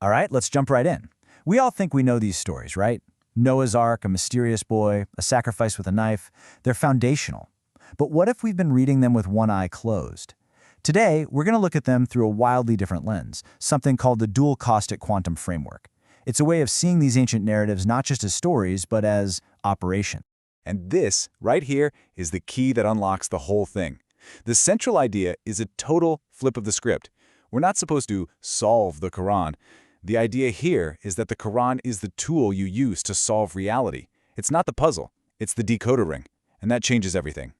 All right, let's jump right in. We all think we know these stories, right? Noah's Ark, a mysterious boy, a sacrifice with a knife. They're foundational. But what if we've been reading them with one eye closed? Today, we're going to look at them through a wildly different lens, something called the dual caustic quantum framework. It's a way of seeing these ancient narratives not just as stories, but as operation. And this, right here, is the key that unlocks the whole thing. The central idea is a total flip of the script. We're not supposed to solve the Qur'an. The idea here is that the Qur'an is the tool you use to solve reality. It's not the puzzle, it's the decoder ring, and that changes everything.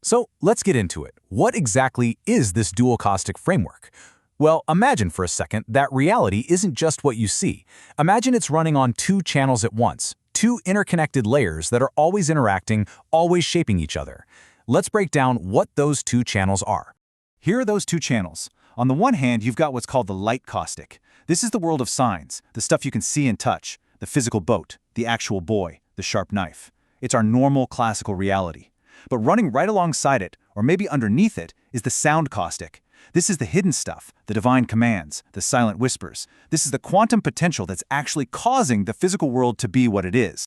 So let's get into it. What exactly is this dual caustic framework? Well, imagine for a second that reality isn't just what you see. Imagine it's running on two channels at once, two interconnected layers that are always interacting, always shaping each other. Let's break down what those two channels are. Here are those two channels. On the one hand, you've got what's called the light caustic. This is the world of signs, the stuff you can see and touch, the physical boat, the actual boy, the sharp knife. It's our normal classical reality. But running right alongside it, or maybe underneath it, is the sound caustic. This is the hidden stuff, the divine commands, the silent whispers. This is the quantum potential that's actually causing the physical world to be what it is.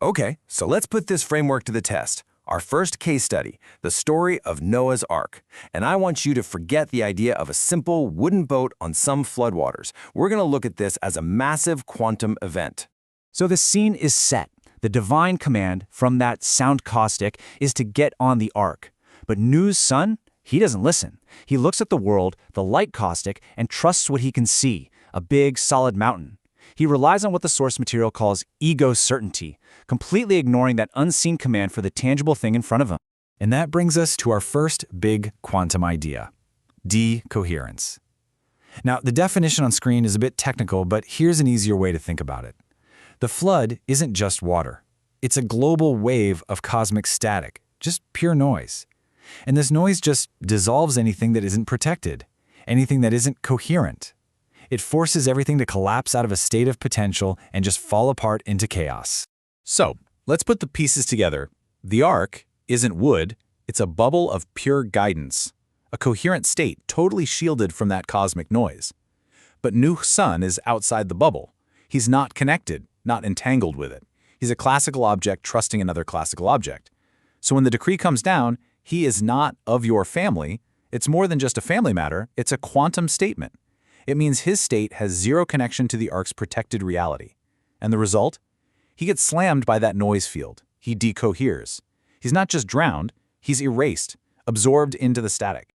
Okay, so let's put this framework to the test. Our first case study, the story of Noah's Ark. And I want you to forget the idea of a simple wooden boat on some floodwaters. We're going to look at this as a massive quantum event. So the scene is set. The divine command from that sound caustic is to get on the ark. But Nuh's son, he doesn't listen. He looks at the world, the light caustic, and trusts what he can see, a big, solid mountain. He relies on what the source material calls ego certainty, completely ignoring that unseen command for the tangible thing in front of him. And that brings us to our first big quantum idea, decoherence. Now, the definition on screen is a bit technical, but here's an easier way to think about it. The flood isn't just water. It's a global wave of cosmic static, just pure noise. And this noise just dissolves anything that isn't protected, anything that isn't coherent. It forces everything to collapse out of a state of potential and just fall apart into chaos. So, let's put the pieces together. The ark isn't wood, it's a bubble of pure guidance, a coherent state totally shielded from that cosmic noise. But Nuh's son is outside the bubble. He's not connected, not entangled with it. He's a classical object trusting another classical object. So when the decree comes down, he is not of your family. It's more than just a family matter, it's a quantum statement. It means his state has zero connection to the ark's protected reality. And the result? He gets slammed by that noise field. He decoheres. He's not just drowned, he's erased, absorbed into the static.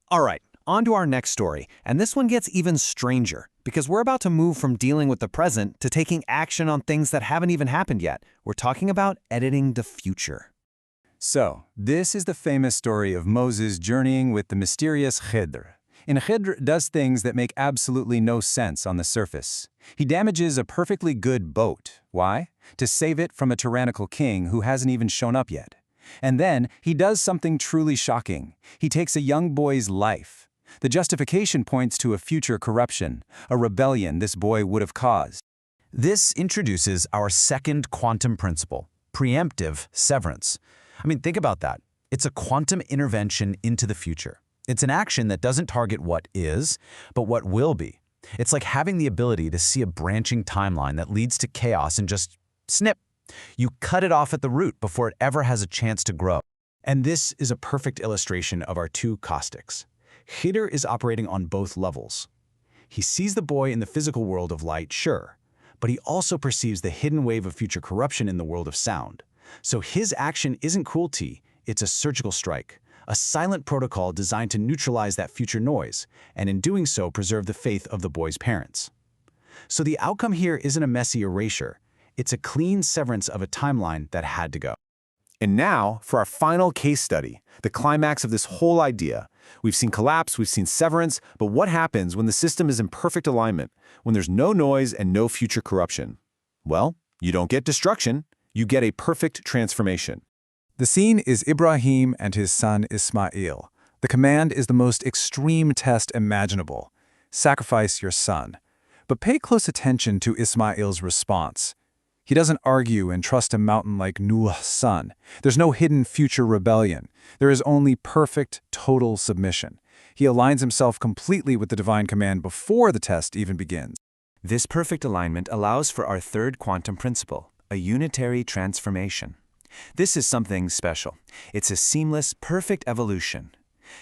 All right, on to our next story, and this one gets even stranger, because we're about to move from dealing with the present to taking action on things that haven't even happened yet. We're talking about editing the future. So, this is the famous story of Moses journeying with the mysterious Khiḍr. And Khiḍr does things that make absolutely no sense on the surface. He damages a perfectly good boat. Why? To save it from a tyrannical king who hasn't even shown up yet. And then he does something truly shocking. He takes a young boy's life. The justification points to a future corruption, a rebellion this boy would have caused. This introduces our second quantum principle, preemptive severance. I mean, think about that. It's a quantum intervention into the future. It's an action that doesn't target what is, but what will be. It's like having the ability to see a branching timeline that leads to chaos and just snip. You cut it off at the root before it ever has a chance to grow. And this is a perfect illustration of our two caustics. Khiḍr is operating on both levels. He sees the boy in the physical world of light, sure, but he also perceives the hidden wave of future corruption in the world of sound. So his action isn't cruelty, it's a surgical strike, a silent protocol designed to neutralize that future noise, and in doing so preserve the faith of the boy's parents. So the outcome here isn't a messy erasure, it's a clean severance of a timeline that had to go. And now, for our final case study, the climax of this whole idea. We've seen collapse, we've seen severance, but what happens when the system is in perfect alignment, when there's no noise and no future corruption? Well, you don't get destruction, you get a perfect transformation. The scene is Ibrahim and his son Ismāʿīl. The command is the most extreme test imaginable. Sacrifice your son. But pay close attention to Ismāʿīl's response. He doesn't argue and trust a mountain like Nuh's son. There's no hidden future rebellion. There is only perfect, total submission. He aligns himself completely with the divine command before the test even begins. This perfect alignment allows for our third quantum principle, a unitary transformation. This is something special. It's a seamless, perfect evolution.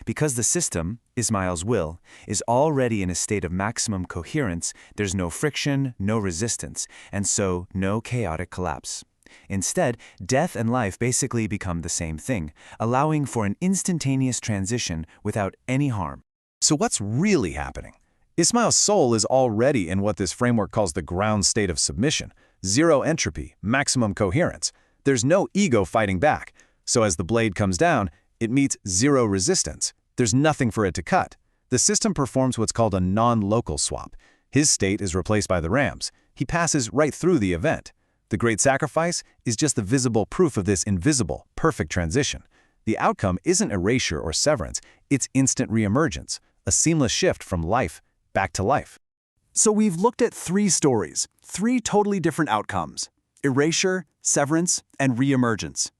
Because the system, Ismāʿīl's will, is already in a state of maximum coherence, there's no friction, no resistance, and so no chaotic collapse. Instead, death and life basically become the same thing, allowing for an instantaneous transition without any harm. So what's really happening? Ismāʿīl's soul is already in what this framework calls the ground state of submission, zero entropy, maximum coherence. There's no ego fighting back. So as the blade comes down, it meets zero resistance. There's nothing for it to cut. The system performs what's called a non-local swap. His state is replaced by the ram's. He passes right through the event. The great sacrifice is just the visible proof of this invisible, perfect transition. The outcome isn't erasure or severance, it's instant re-emergence, a seamless shift from life back to life. So we've looked at 3 stories, 3 totally different outcomes: erasure, severance, and re-emergence.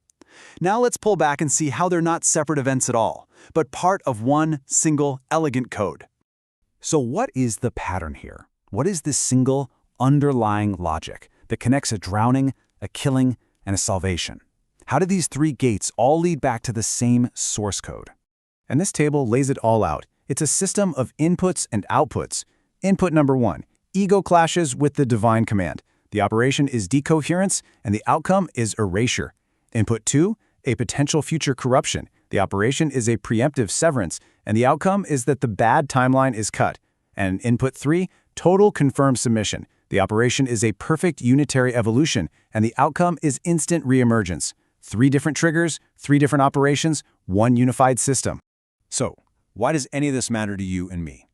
Now let's pull back and see how they're not separate events at all, but part of one single, elegant code. So what is the pattern here? What is this single, underlying logic that connects a drowning, a killing, and a salvation? How do these 3 gates all lead back to the same source code? And this table lays it all out. It's a system of inputs and outputs. Input number 1, ego clashes with the divine command. The operation is decoherence, and the outcome is erasure. Input 2, a potential future corruption. The operation is a preemptive severance, and the outcome is that the bad timeline is cut. And input 3, total confirmed submission. The operation is a perfect unitary evolution, and the outcome is instant re-emergence. 3 different triggers, 3 different operations, 1 unified system. So, why does any of this matter to you and me?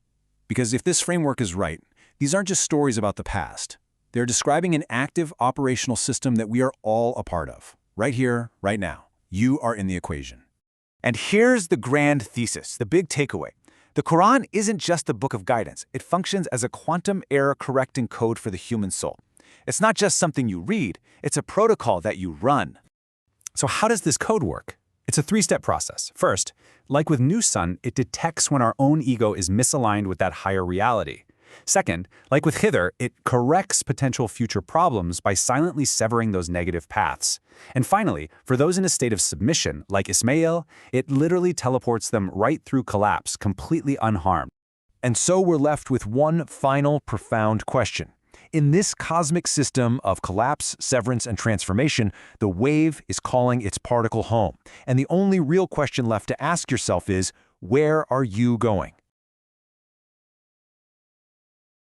Because if this framework is right, these aren't just stories about the past. They're describing an active operational system that we are all a part of. Right here, right now. You are in the equation. And here's the grand thesis, the big takeaway. The Qur'an isn't just a book of guidance. It functions as a quantum error-correcting code for the human soul. It's not just something you read, it's a protocol that you run. So how does this code work? It's a 3-step process. First, like with new sun, it detects when our own ego is misaligned with that higher reality. Second, like with Khiḍr, it corrects potential future problems by silently severing those negative paths. And finally, for those in a state of submission, like Ismāʿīl, it literally teleports them right through collapse, completely unharmed. And so we're left with one final profound question. In this cosmic system of collapse, severance, and transformation, the wave is calling its particle home. And the only real question left to ask yourself is, where are you going?